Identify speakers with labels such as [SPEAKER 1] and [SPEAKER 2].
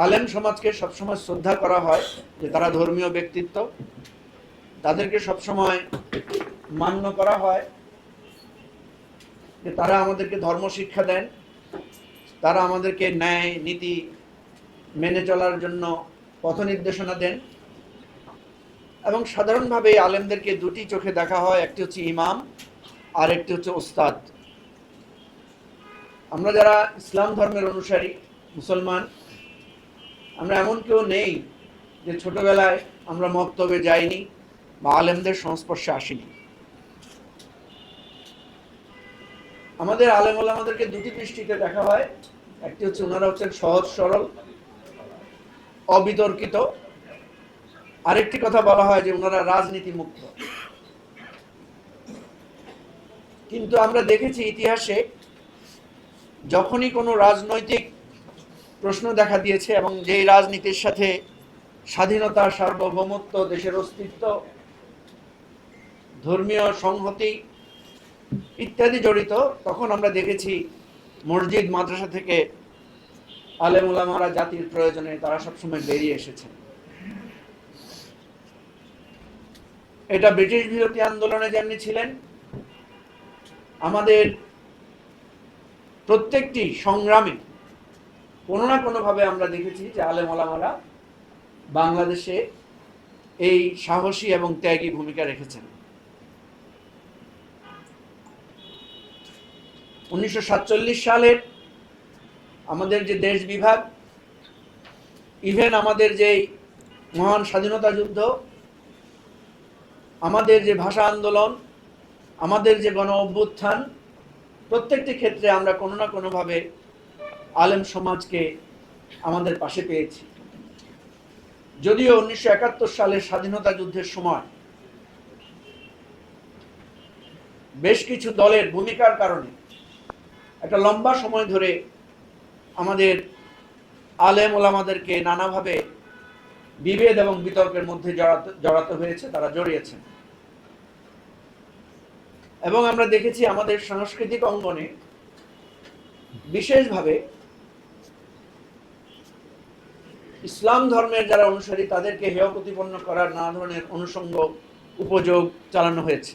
[SPEAKER 1] আলেম সমাজকে সবসময় শ্রদ্ধা করা হয় যে তারা ধর্মীয় ব্যক্তিত্ব, তাদেরকে সবসময় মান্য করা হয় যে তারা আমাদেরকে ধর্ম শিক্ষা দেন, তারা আমাদেরকে ন্যায় নীতি মেনে চলার জন্য পথ নির্দেশনা দেন। এবং সাধারণভাবে আলেমদেরকে দুটি চোখে দেখা হয়, একটি হচ্ছে ইমাম আর একটি হচ্ছে ওস্তাদ। আমরা যারা ইসলাম ধর্মের অনুসারী মুসলমান, আমরা এমন কেউ নেই যে ছোটবেলায় আমরা মক্তবে যাইনি বা আলেমদের সংস্পর্শে আসিনি। আমাদের আলেম ওলামাদেরকে দুটি দৃষ্টিতে দেখা হয়, একটি হচ্ছে ওনারা হচ্ছেন সহজ সরল অবিতর্কিত, আরেকটি কথা বলা হয় যে ওনারা রাজনীতি মুক্ত। কিন্তু আমরা দেখেছি ইতিহাসে যখনই কোনো রাজনৈতিক প্রশ্ন দেখা দিয়েছে এবং যেই রাজনীতির সাথে স্বাধীনতা, সার্বভৌমত্ব, দেশের অস্তিত্ব, ধর্মীয় সংহতি ইত্যাদি জড়িত, তখন আমরা দেখেছি মসজিদ মাদ্রাসা থেকে আলেম ওলামারা জাতির প্রয়োজনে তারা সবসময় বেরিয়ে এসেছেন। এটা ব্রিটিশ বিরোধী আন্দোলনে যেমনি ছিলেন, আমাদের প্রত্যেকটি সংগ্রামে কোনো না কোনোভাবে আমরা দেখেছি যে আলেম ওলামারা বাংলাদেশে এই সাহসী এবং ত্যাগী ভূমিকা রেখেছেন। 1947 সালের আমাদের যে দেশ বিভাগ, ইভেন আমাদের যে মহান স্বাধীনতা যুদ্ধ, আমাদের যে ভাষা আন্দোলন, আমাদের যে গণ অভ্যুত্থান, প্রত্যেকটি ক্ষেত্রে আমরা কোনো না কোনোভাবে আলেম সমাজকে আমাদের পাশে পেয়েছি। যদিও 1971 সালের স্বাধীনতা যুদ্ধের সময় বেশ কিছু দলের ভূমিকার কারণে একটা লম্বা সময় ধরে আমাদের আলেম ওলামাদেরকে নানাভাবে বিভেদ এবং বিতর্কের মধ্যে জড়াতে হয়েছে, তারা জড়িয়েছেন। এবং আমরা দেখেছি আমাদের সাংস্কৃতিক অঙ্গনে বিশেষভাবে ইসলাম ধর্মের যারা অনুসারী তাদেরকে হেয় প্রতিপন্ন করার নানা ধরনের অনুষঙ্গ উপযোগ চালানো হয়েছে।